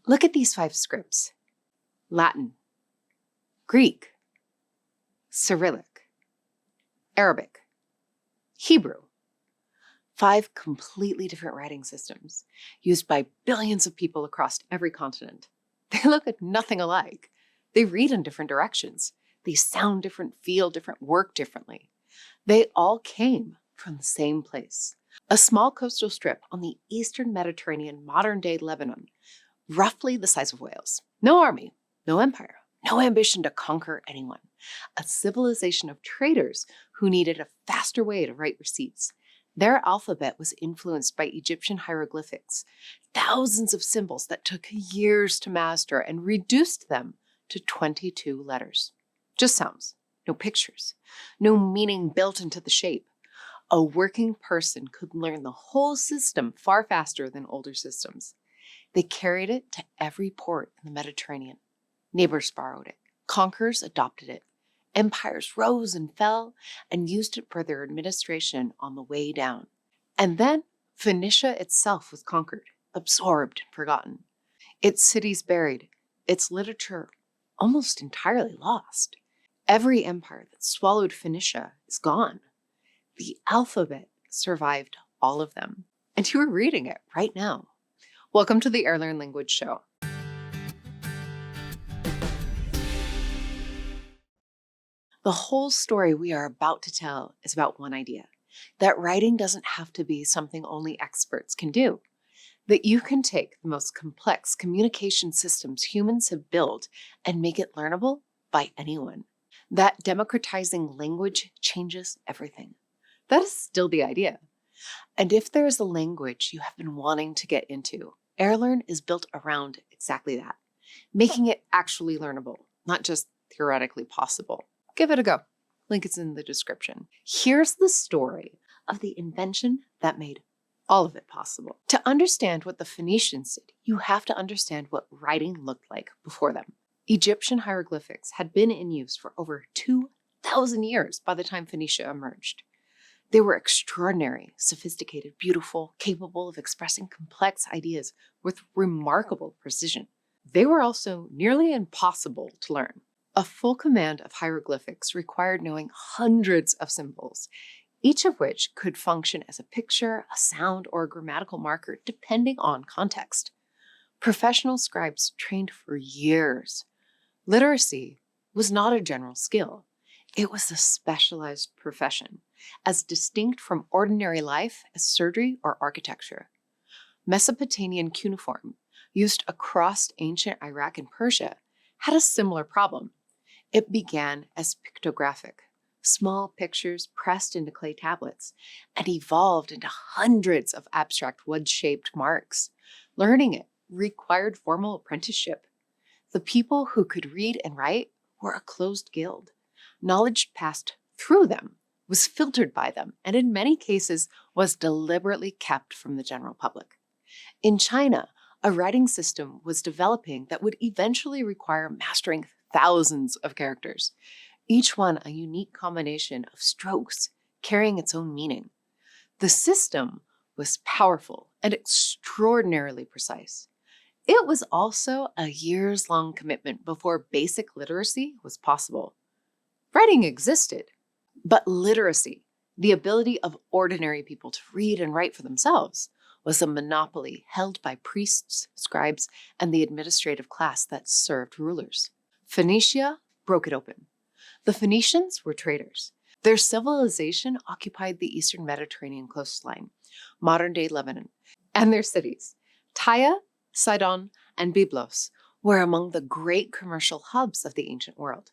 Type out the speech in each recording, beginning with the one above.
Look at these 5 scripts: Latin, Greek, Cyrillic, Arabic, Hebrew. 5 completely different writing systems used by billions of people across every continent. They look at nothing alike. They read in different directions. They sound different, feel different, work differently. They all came from the same place: a small coastal strip on the eastern Mediterranean, modern-day Lebanon, roughly the size of Wales. No army, no empire, no ambition to conquer anyone. A civilization of traders who needed a faster way to write receipts. Their alphabet was influenced by Egyptian hieroglyphics, thousands of symbols that took years to master and reduced them to 22 letters. Just sounds, no pictures, no meaning built into the shape. A working person could learn the whole system far faster than older systems. They carried it to every port in the Mediterranean. Neighbors borrowed it. Conquerors adopted it. Empires rose and fell and used it for their administration on the way down. And then Phoenicia itself was conquered, absorbed, and forgotten. Its cities buried, its literature almost entirely lost. Every empire that swallowed Phoenicia is gone. The alphabet survived all of them. And you are reading it right now. Welcome to the Airlearn Language Show. The whole story we are about to tell is about one idea: that writing doesn't have to be something only experts can do. That you can take the most complex communication systems humans have built and make it learnable by anyone. That democratizing language changes everything. That is still the idea. And if there is a language you have been wanting to get into, Airlearn is built around exactly that, making it actually learnable, not just theoretically possible. Give it a go. Link is in the description. Here's the story of the invention that made all of it possible. To understand what the Phoenicians did, you have to understand what writing looked like before them. Egyptian hieroglyphics had been in use for over 2,000 years by the time Phoenicia emerged. They were extraordinary, sophisticated, beautiful, capable of expressing complex ideas with remarkable precision. They were also nearly impossible to learn. A full command of hieroglyphics required knowing hundreds of symbols, each of which could function as a picture, a sound, or a grammatical marker, depending on context. Professional scribes trained for years. Literacy was not a general skill. It was a specialized profession, as distinct from ordinary life as surgery or architecture. Mesopotamian cuneiform, used across ancient Iraq and Persia, had a similar problem. It began as pictographic, small pictures pressed into clay tablets, and evolved into hundreds of abstract wood-shaped marks. Learning it required formal apprenticeship. The people who could read and write were a closed guild. Knowledge passed through them, was filtered by them, and in many cases was deliberately kept from the general public. In China, a writing system was developing that would eventually require mastering thousands of characters, each one a unique combination of strokes carrying its own meaning. The system was powerful and extraordinarily precise. It was also a years-long commitment before basic literacy was possible. Writing existed, but literacy, the ability of ordinary people to read and write for themselves, was a monopoly held by priests, scribes, and the administrative class that served rulers. Phoenicia broke it open. The Phoenicians were traders. Their civilization occupied the eastern Mediterranean coastline, modern-day Lebanon, and their cities. Tyre, Sidon, and Byblos were among the great commercial hubs of the ancient world.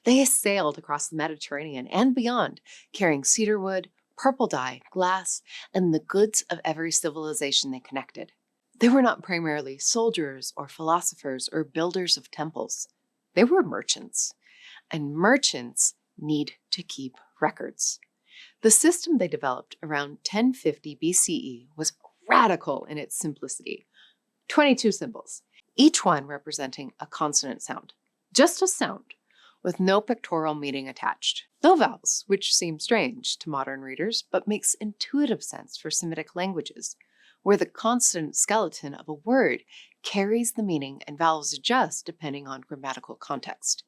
They sailed across the Mediterranean and beyond, carrying cedar wood, purple dye, glass, and the goods of every civilization they connected. They were not primarily soldiers or philosophers or builders of temples. They were merchants, and merchants need to keep records. The system they developed around 1050 BCE was radical in its simplicity. 22 symbols, each one representing a consonant sound. Just a sound, with no pictorial meaning attached. No vowels, which seem strange to modern readers, but makes intuitive sense for Semitic languages, where the consonant skeleton of a word carries the meaning and vowels adjust depending on grammatical context.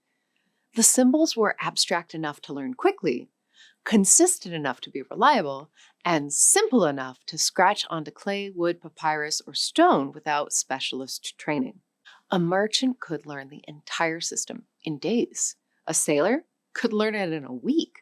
The symbols were abstract enough to learn quickly, consistent enough to be reliable, and simple enough to scratch onto clay, wood, papyrus, or stone without specialist training. A merchant could learn the entire system in days. A sailor could learn it in a week.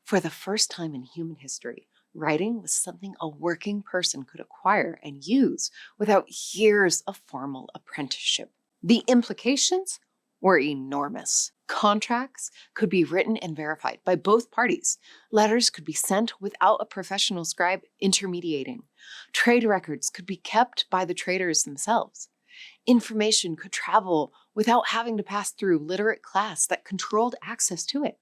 For the first time in human history, writing was something a working person could acquire and use without years of formal apprenticeship. The implications were enormous. Contracts could be written and verified by both parties. Letters could be sent without a professional scribe intermediating. Trade records could be kept by the traders themselves. Information could travel without having to pass through literate class that controlled access to it.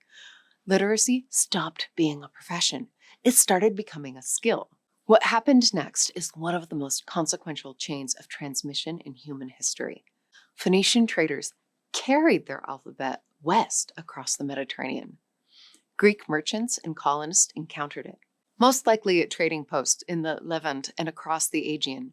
Literacy stopped being a profession. It started becoming a skill. What happened next is one of the most consequential chains of transmission in human history. Phoenician traders carried their alphabet west across the Mediterranean. Greek merchants and colonists encountered it, most likely at trading posts in the Levant and across the Aegean,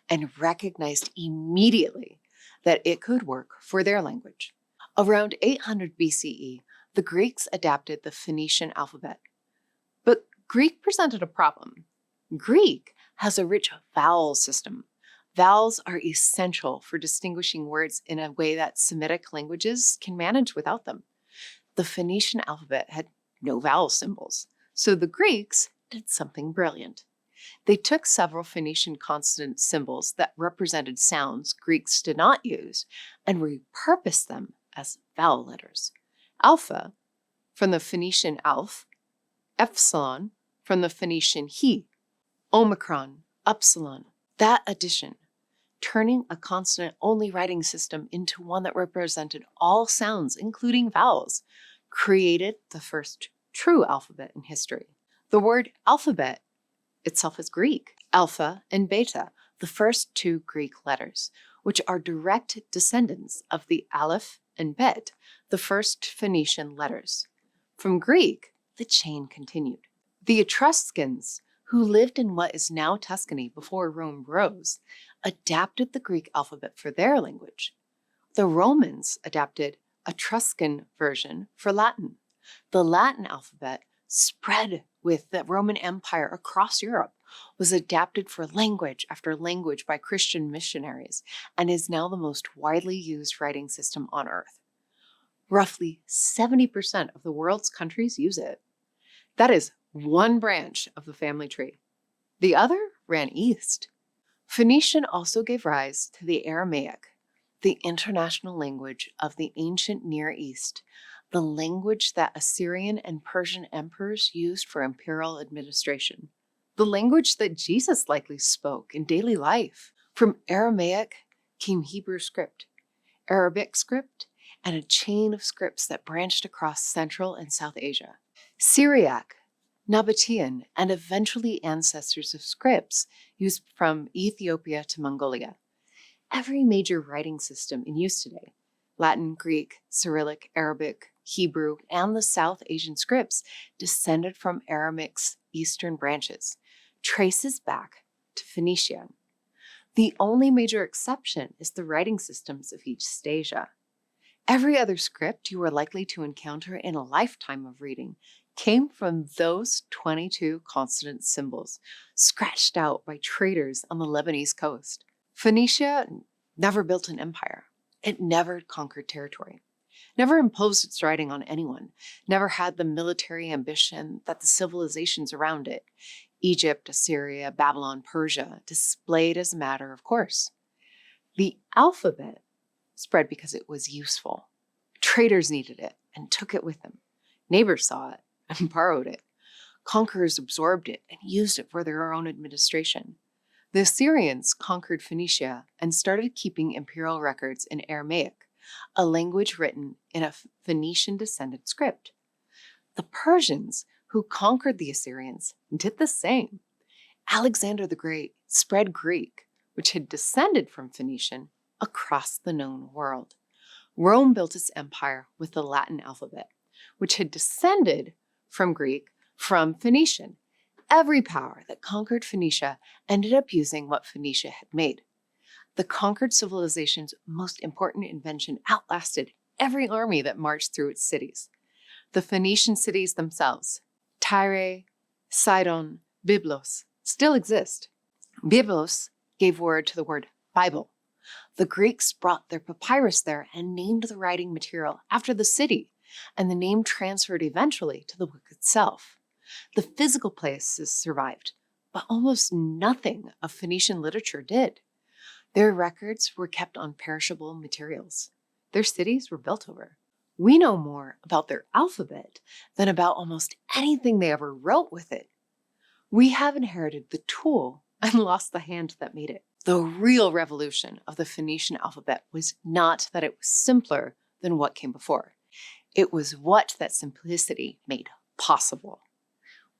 and recognized immediately that it could work for their language. Around 800 BCE, the Greeks adapted the Phoenician alphabet. But Greek presented a problem. Greek has a rich vowel system. Vowels are essential for distinguishing words in a way that Semitic languages can manage without them. The Phoenician alphabet had no vowel symbols, so the Greeks did something brilliant. They took several Phoenician consonant symbols that represented sounds Greeks did not use and repurposed them as vowel letters. Alpha, from the Phoenician alf, epsilon, from the Phoenician he, omicron, upsilon. That addition, turning a consonant-only writing system into one that represented all sounds, including vowels, created the first true alphabet in history. The word alphabet itself is Greek, alpha and beta, the first two Greek letters, which are direct descendants of the aleph and bet, the first Phoenician letters. From Greek, the chain continued. The Etruscans, who lived in what is now Tuscany before Rome rose, adapted the Greek alphabet for their language. The Romans adapted Etruscan version for Latin. The Latin alphabet spread with the Roman Empire across Europe, was adapted for language after language by Christian missionaries, and is now the most widely used writing system on Earth. Roughly 70% of the world's countries use it. That is one branch of the family tree. The other ran east. Phoenician also gave rise to the Aramaic, the international language of the ancient Near East, the language that Assyrian and Persian emperors used for imperial administration, the language that Jesus likely spoke in daily life. From Aramaic came Hebrew script, Arabic script, and a chain of scripts that branched across Central and South Asia. Syriac, Nabatean, and eventually ancestors of scripts used from Ethiopia to Mongolia. Every major writing system in use today, Latin, Greek, Cyrillic, Arabic, Hebrew, and the South Asian scripts descended from Aramic's eastern branches, traces back to Phoenicia. The only major exception is the writing systems of East Asia. Every other script you are likely to encounter in a lifetime of reading came from those 22 consonant symbols scratched out by traders on the Lebanese coast. Phoenicia never built an empire. It never conquered territory, never imposed its writing on anyone, never had the military ambition that the civilizations around it, Egypt, Assyria, Babylon, Persia, displayed as a matter of course. The alphabet spread because it was useful. Traders needed it and took it with them. Neighbors saw it and borrowed it. Conquerors absorbed it and used it for their own administration. The Assyrians conquered Phoenicia and started keeping imperial records in Aramaic, a language written in a Phoenician-descended script. The Persians, who conquered the Assyrians, did the same. Alexander the Great spread Greek, which had descended from Phoenician, across the known world. Rome built its empire with the Latin alphabet, which had descended from Greek from Phoenician. Every power that conquered Phoenicia ended up using what Phoenicia had made. The conquered civilization's most important invention outlasted every army that marched through its cities. The Phoenician cities themselves, Tyre, Sidon, Byblos, still exist. Byblos gave word to the word Bible. The Greeks brought their papyrus there and named the writing material after the city, and the name transferred eventually to the book itself. The physical places survived, but almost nothing of Phoenician literature did. Their records were kept on perishable materials. Their cities were built over. We know more about their alphabet than about almost anything they ever wrote with it. We have inherited the tool and lost the hand that made it. The real revolution of the Phoenician alphabet was not that it was simpler than what came before. It was what that simplicity made possible.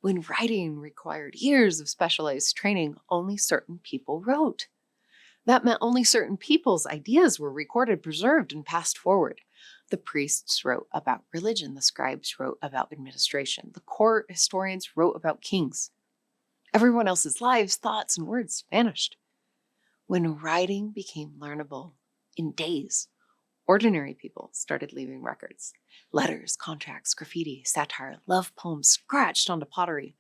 When writing required years of specialized training, only certain people wrote. That meant only certain people's ideas were recorded, preserved, and passed forward. The priests wrote about religion. The scribes wrote about administration. The court historians wrote about kings. Everyone else's lives, thoughts, and words vanished. When writing became learnable in days, ordinary people started leaving records. Letters, contracts, graffiti, satire, love poems scratched onto pottery.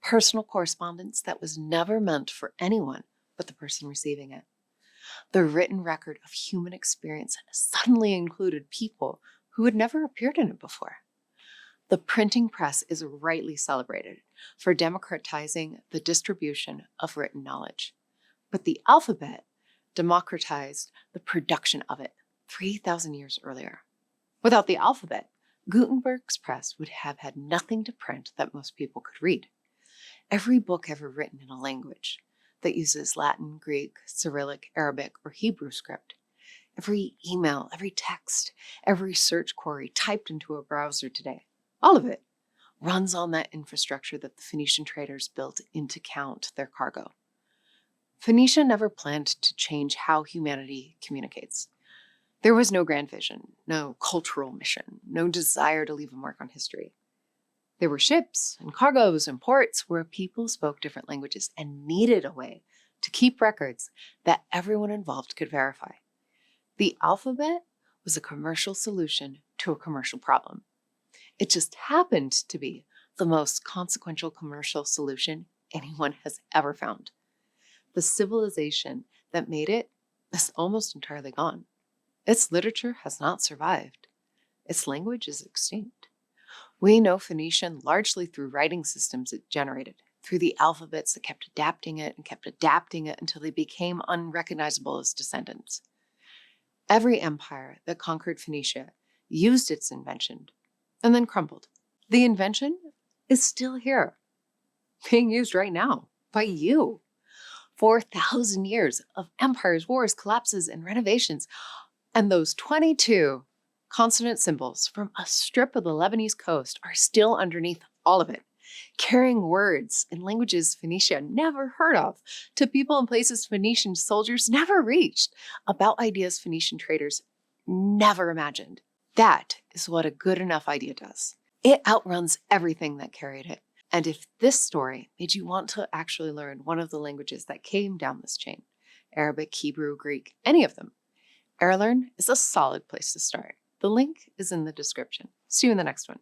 Personal correspondence that was never meant for anyone but the person receiving it. The written record of human experience suddenly included people who had never appeared in it before. The printing press is rightly celebrated for democratizing the distribution of written knowledge. But the alphabet democratized the production of it 3,000 years earlier. Without the alphabet, Gutenberg's press would have had nothing to print that most people could read. Every book ever written in a language that uses Latin, Greek, Cyrillic, Arabic, or Hebrew script, every email, every text, every search query typed into a browser today, all of it runs on that infrastructure that the Phoenician traders built in to count their cargo. Phoenicia never planned to change how humanity communicates. There was no grand vision, no cultural mission, no desire to leave a mark on history. There were ships and cargoes and ports where people spoke different languages and needed a way to keep records that everyone involved could verify. The alphabet was a commercial solution to a commercial problem. It just happened to be the most consequential commercial solution anyone has ever found. The civilization that made it is almost entirely gone. Its literature has not survived. Its language is extinct. We know Phoenician largely through writing systems it generated, through the alphabets that kept adapting it until they became unrecognizable as descendants. Every empire that conquered Phoenicia used its invention and then crumbled. The invention is still here, being used right now by you. 4,000 years of empires, wars, collapses, and renovations, and those 22 consonant symbols from a strip of the Lebanese coast are still underneath all of it, carrying words in languages Phoenicia never heard of, to people and places Phoenician soldiers never reached, about ideas Phoenician traders never imagined. That is what a good enough idea does. It outruns everything that carried it. And if this story made you want to actually learn one of the languages that came down this chain, Arabic, Hebrew, Greek, any of them, Airlearn is a solid place to start. The link is in the description. See you in the next one.